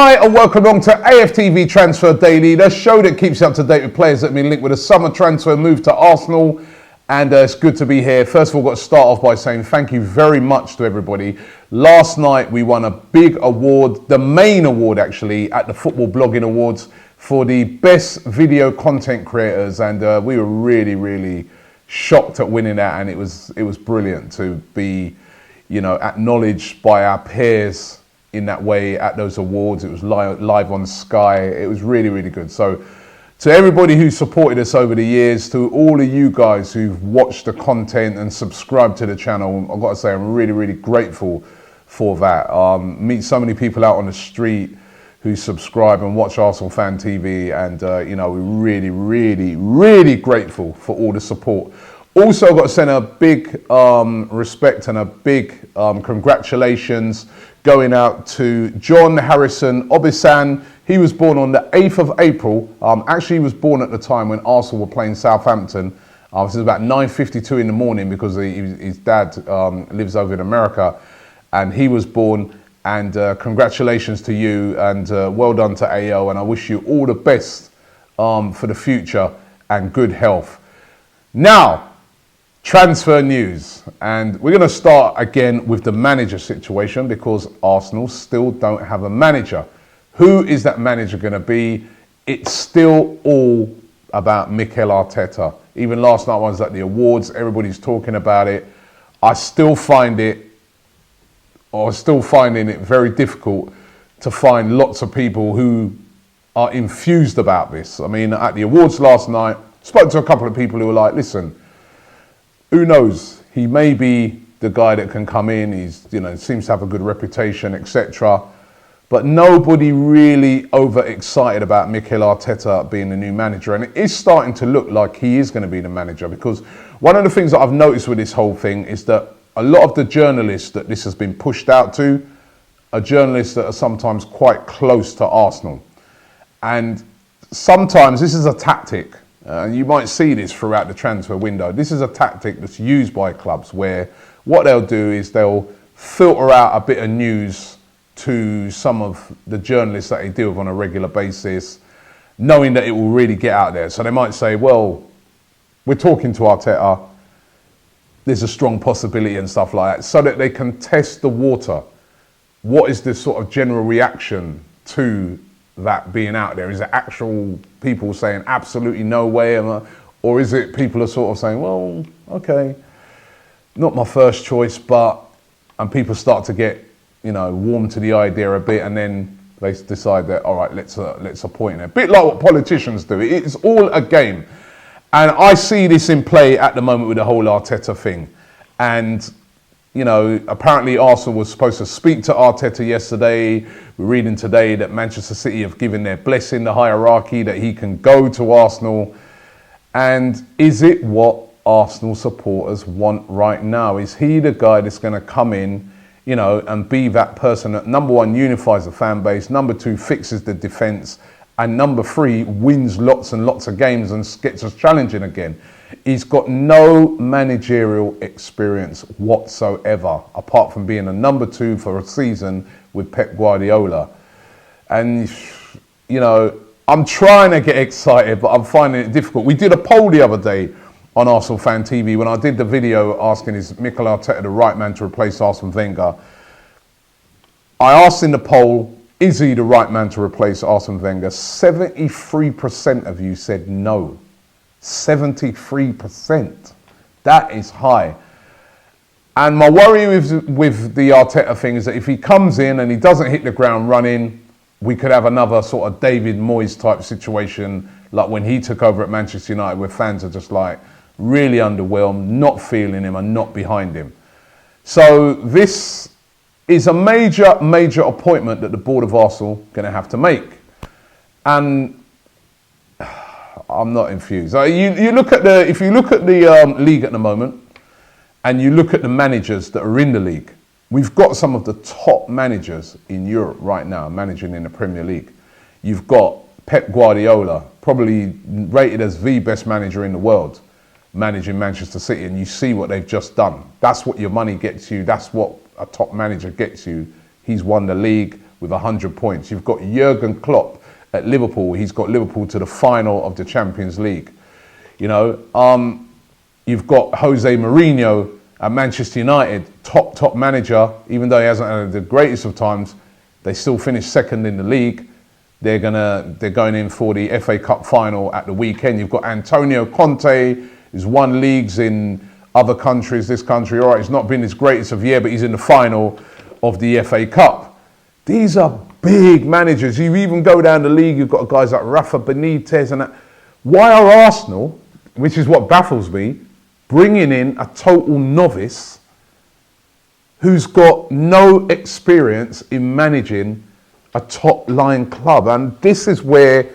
Hi and welcome along to AFTV Transfer Daily, the show that keeps you up to date with players that have been linked with a summer transfer move to Arsenal. And it's good to be here. First of all, got to start off by saying thank you very much to everybody. Last night we won a big award, the main award actually, at the Football Blogging Awards for the best video content creators, and we were really shocked at winning that, and it was brilliant to be, you know, acknowledged by our peers in that way at those awards. It was live on Sky. It was really good. So to everybody who supported us over the years, to all of you guys who've watched the content and subscribed to the channel, I've got to say I'm really grateful for that. Meet so many people out on the street who subscribe and watch ArsenalFanTV, and you know, we're really grateful for all the support. Also, I've got to send a big respect and a big congratulations going out to John Harrison Obisan. He was born on the 8th of April. Actually, he was born at the time when Arsenal were playing Southampton. This is about 9:52 in the morning because his dad lives over in America, and he was born. And congratulations to you, and well done to AO, and I wish you all the best for the future and good health. Now, transfer news, and we're going to start again with the manager situation because Arsenal still don't have a manager. Who is that manager going to be? It's still all about Mikel Arteta. Even last night when I was at the awards, everybody's talking about it. I'm still finding it very difficult to find lots of people who are infused about this. I mean, at the awards last night, spoke to a couple of people who were like, listen, who knows? He may be the guy that can come in. He's, you know, seems to have a good reputation, etc. But nobody really overexcited about Mikel Arteta being the new manager. And it is starting to look like he is going to be the manager, because one of the things that I've noticed with this whole thing is that a lot of the journalists that this has been pushed out to are journalists that are sometimes quite close to Arsenal. And sometimes this is a tactic. You might see this throughout the transfer window. This is a tactic that's used by clubs where what they'll do is they'll filter out a bit of news to some of the journalists that they deal with on a regular basis, knowing that it will really get out there. So they might say, well, we're talking to Arteta, there's a strong possibility and stuff like that, so that they can test the water. What is the sort of general reaction to that being out there? Is it actual people saying absolutely no way, or is it people are sort of saying, well, okay, not my first choice, and people start to get, you know, warm to the idea a bit, and then they decide that, all right, let's appoint him. A bit like what politicians do. It's all a game. And I see this in play at the moment with the whole Arteta thing. And, you know, apparently Arsenal was supposed to speak to Arteta yesterday. We're reading today that Manchester City have given their blessing, the hierarchy, that he can go to Arsenal. And is it what Arsenal supporters want right now? Is he the guy that's going to come in, you know, and be that person that, number one, unifies the fan base, number two, fixes the defence, and number three, wins lots and lots of games and gets us challenging again? He's got no managerial experience whatsoever, apart from being a number two for a season with Pep Guardiola. And, you know, I'm trying to get excited, but I'm finding it difficult. We did a poll the other day on ArsenalFanTV when I did the video asking, is Mikel Arteta the right man to replace Arsene Wenger? I asked in the poll, is he the right man to replace Arsene Wenger? 73% of you said no. 73%. That is high. And my worry with the Arteta thing is that if he comes in and he doesn't hit the ground running, we could have another sort of David Moyes type situation, like when he took over at Manchester United, where fans are just like really underwhelmed, not feeling him and not behind him. So this is a major appointment that the board of Arsenal going to have to make. And I'm not infused. You look at if you look at the league at the moment, and you look at the managers that are in the league, we've got some of the top managers in Europe right now managing in the Premier League. You've got Pep Guardiola, probably rated as the best manager in the world, managing Manchester City, and you see what they've just done. That's what your money gets you. That's what a top manager gets you. He's won the league with 100 points. You've got Jurgen Klopp at Liverpool. He's got Liverpool to the final of the Champions League. You know, you've got Jose Mourinho at Manchester United, top manager. Even though he hasn't had the greatest of times, they still finished second in the league. They're going in for the FA Cup final at the weekend. You've got Antonio Conte, who's won leagues in other countries. This country, all right, he's not been his greatest of year, but he's in the final of the FA Cup. These are big managers. You even go down the league, you've got guys like Rafa Benitez and that. Why are Arsenal, which is what baffles me, bringing in a total novice who's got no experience in managing a top-line club? And this is where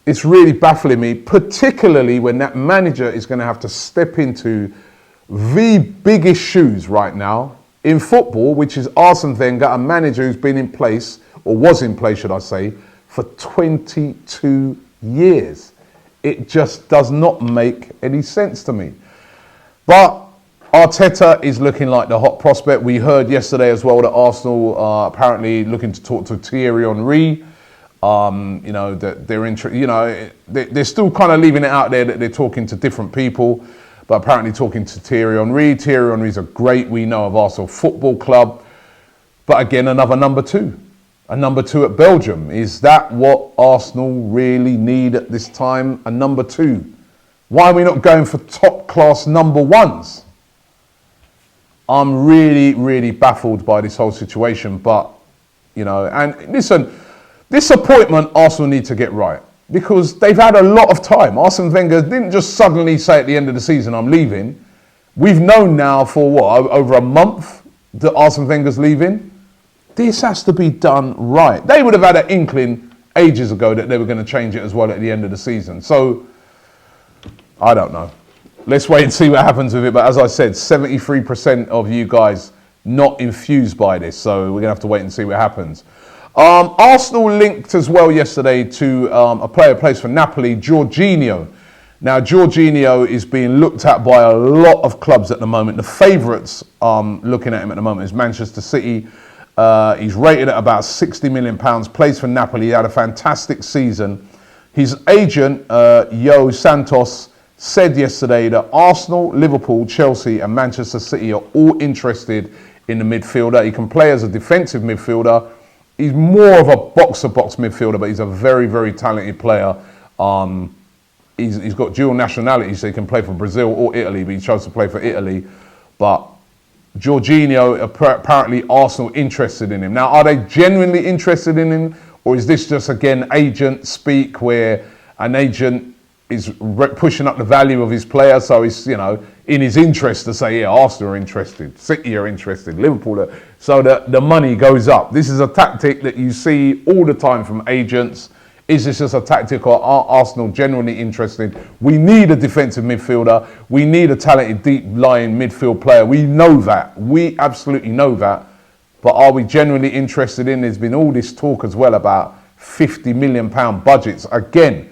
it's really baffling me, particularly when that manager is going to have to step into the biggest shoes right now in football, which is Arsene Wenger, a manager who's been in place, or was in place, should I say, for 22 years. It just does not make any sense to me. But Arteta is looking like the hot prospect. We heard yesterday as well that Arsenal are apparently looking to talk to Thierry Henry. You know, that they're interested. You know, they're still kind of leaving it out there that they're talking to different people, but apparently talking to Thierry Henry. Thierry Henry's a great, we know, of Arsenal Football Club. But again, another number two. A number two at Belgium. Is that what Arsenal really need at this time? A number two. Why are we not going for top-class number ones? I'm really, really baffled by this whole situation. But, you know, and listen, this appointment Arsenal need to get right, because they've had a lot of time. Arsene Wenger didn't just suddenly say at the end of the season, I'm leaving. We've known now for what, over a month that Arsene Wenger's leaving? This has to be done right. They would have had an inkling ages ago that they were going to change it as well at the end of the season. So, I don't know. Let's wait and see what happens with it. But as I said, 73% of you guys not infused by this. So, we're going to have to wait and see what happens. Arsenal linked as well yesterday to a player who plays for Napoli, Jorginho. Now, Jorginho is being looked at by a lot of clubs at the moment. The favourites looking at him at the moment is Manchester City. He's rated at about £60 million, plays for Napoli. He had a fantastic season. His agent, Yo Santos, said yesterday that Arsenal, Liverpool, Chelsea and Manchester City are all interested in the midfielder. He can play as a defensive midfielder. He's more of a box-to-box midfielder, but he's a very, very talented player. He's got dual nationality, so he can play for Brazil or Italy, but he chose to play for Italy. But Jorginho, apparently Arsenal interested in him. Now, are they genuinely interested in him? Or is this just, again, agent speak where an agent is pushing up the value of his player? So it's, you know, in his interest to say, yeah, Arsenal are interested, City are interested, Liverpool are. So the money goes up. This is a tactic that you see all the time from agents. Is this just a tactic, or are Arsenal genuinely interested? We need a defensive midfielder. We need a talented deep-lying midfield player. We know that. We absolutely know that. But are we genuinely interested in? There's been all this talk as well about £50 million budgets. Again,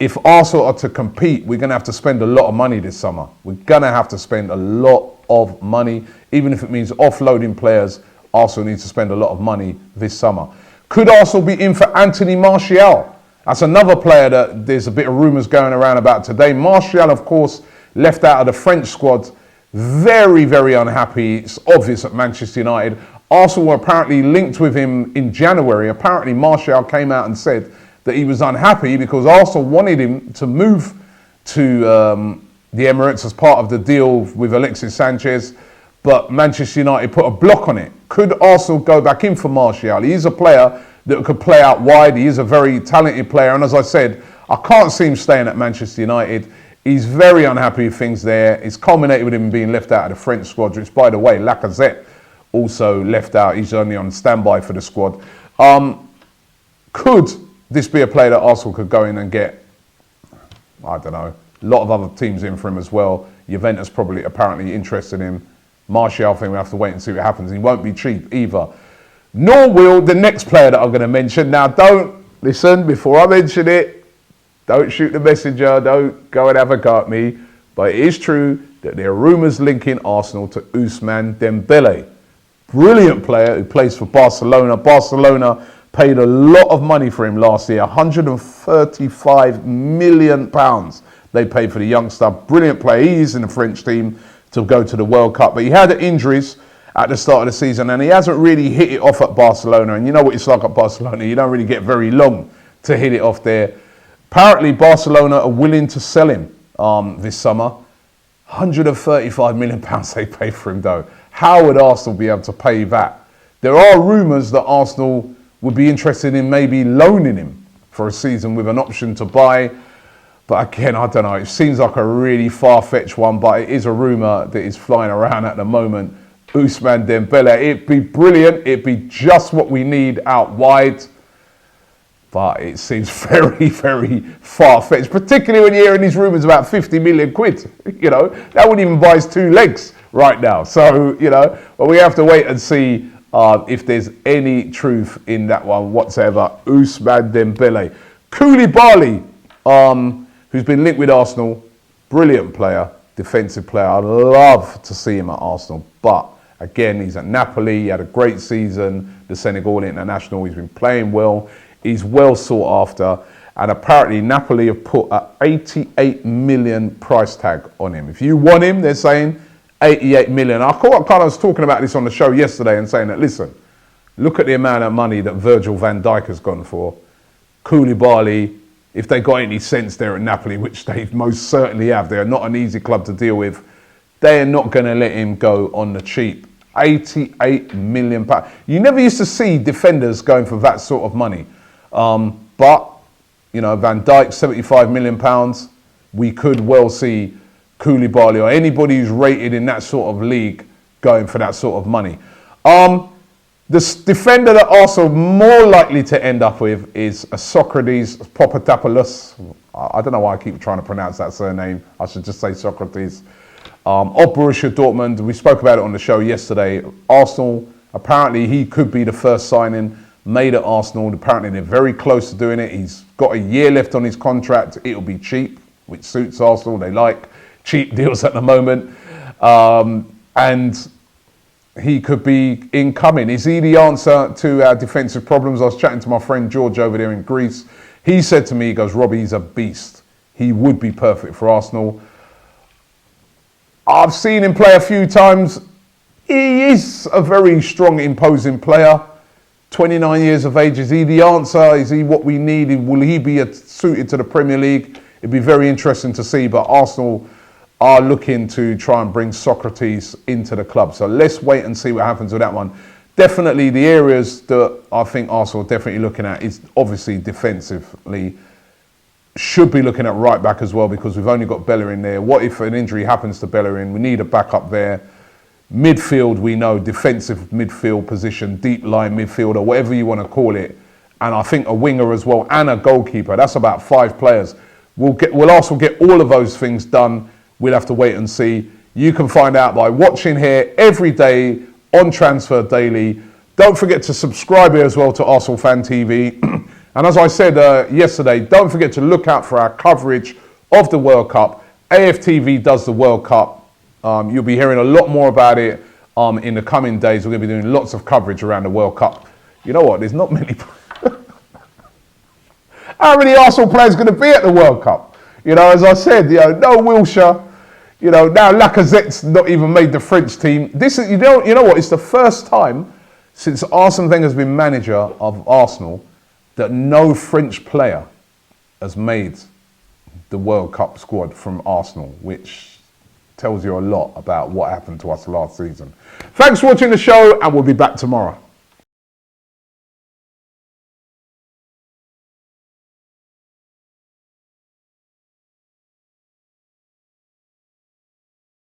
if Arsenal are to compete, we're going to have to spend a lot of money this summer. We're going to have to spend a lot of money. Even if it means offloading players, Arsenal needs to spend a lot of money this summer. Could Arsenal be in for Anthony Martial? That's another player that there's a bit of rumours going around about today. Martial, of course, left out of the French squad. Very, very unhappy. It's obvious at Manchester United. Arsenal were apparently linked with him in January. Apparently, Martial came out and said that he was unhappy because Arsenal wanted him to move to the Emirates as part of the deal with Alexis Sanchez. But Manchester United put a block on it. Could Arsenal go back in for Martial? He is a player that could play out wide. He is a very talented player. And as I said, I can't see him staying at Manchester United. He's very unhappy with things there. It's culminated with him being left out of the French squad, which, by the way, Lacazette also left out. He's only on standby for the squad. Could this be a player that Arsenal could go in and get? I don't know. A lot of other teams in for him as well. Juventus probably apparently interested in him. Martial, I think we have to wait and see what happens. He won't be cheap either. Nor will the next player that I'm going to mention. Now, don't listen, before I mention it, don't shoot the messenger, don't go and have a go at me. But it is true that there are rumours linking Arsenal to Ousmane Dembele. brilliant player who plays for Barcelona. Barcelona paid a lot of money for him last year, £135 million they paid for the youngster. Brilliant player. He is in the French team to go to the World Cup, but he had injuries at the start of the season and he hasn't really hit it off at Barcelona. And you know what it's like at Barcelona, you don't really get very long to hit it off there. Apparently Barcelona are willing to sell him this summer. £135 million they paid for him though. How would Arsenal be able to pay that? There are rumours that Arsenal would be interested in maybe loaning him for a season with an option to buy. But again, I don't know. It seems like a really far-fetched one, but it is a rumour that is flying around at the moment. Ousmane Dembele. It'd be brilliant. It'd be just what we need out wide. But it seems very, very far-fetched, particularly when you're hearing these rumours about 50 million quid. You know, that wouldn't even buy his 2 legs right now. So, you know, but we have to wait and see if there's any truth in that one whatsoever. Ousmane Dembele. Koulibaly, who's been linked with Arsenal, brilliant player, defensive player. I'd love to see him at Arsenal, but again, he's at Napoli. He had a great season, the Senegal international. He's been playing well. He's well sought after, and apparently Napoli have put an 88 million price tag on him. If you want him, they're saying 88 million. I was talking about this on the show yesterday and saying that, listen, look at the amount of money that Virgil van Dijk has gone for. Koulibaly, if they got any sense there at Napoli, which they most certainly have, they're not an easy club to deal with, they're not going to let him go on the cheap. £88 million. You never used to see defenders going for that sort of money. But, you know, Van Dijk, £75 million, we could well see Koulibaly or anybody who's rated in that sort of league going for that sort of money. The defender that Arsenal more likely to end up with is a Socrates Papadopoulos. I don't know why I keep trying to pronounce that surname. I should just say Socrates. Of Borussia Dortmund. We spoke about it on the show yesterday. Arsenal, apparently he could be the first signing made at Arsenal. Apparently they're very close to doing it. He's got a year left on his contract. It'll be cheap, which suits Arsenal. They like cheap deals at the moment. And he could be incoming. Is he the answer to our defensive problems? I was chatting to my friend George over there in Greece. He said to me, he goes, Robbie, he's a beast. He would be perfect for Arsenal. I've seen him play a few times. He is a very strong, imposing player. 29 years of age. Is he the answer? Is he what we need? Will he be suited to the Premier League? It'd be very interesting to see, but Arsenal are looking to try and bring Socrates into the club. So let's wait and see what happens with that one. Definitely the areas that I think Arsenal are definitely looking at is obviously defensively. Should be looking at right back as well because we've only got Bellerin there. What if an injury happens to Bellerin? We need a backup there. Midfield, we know, defensive midfield position, deep line midfield or whatever you want to call it. And I think a winger as well and a goalkeeper. That's about 5 players. We'll also get all of those things done. We'll have to wait and see. You can find out by watching here every day on Transfer Daily. Don't forget to subscribe here as well to ArsenalFanTV. And as I said yesterday, don't forget to look out for our coverage of the World Cup. AFTV does the World Cup. You'll be hearing a lot more about it in the coming days. We're going to be doing lots of coverage around the World Cup. You know what? There's not many. How many Arsenal players going to be at the World Cup? You know, as I said, you know, no Wilshere. You know, now Lacazette's not even made the French team. This is, you know what? It's the first time since Arsene Wenger has been manager of Arsenal that no French player has made the World Cup squad from Arsenal, which tells you a lot about what happened to us last season. Thanks for watching the show, and we'll be back tomorrow.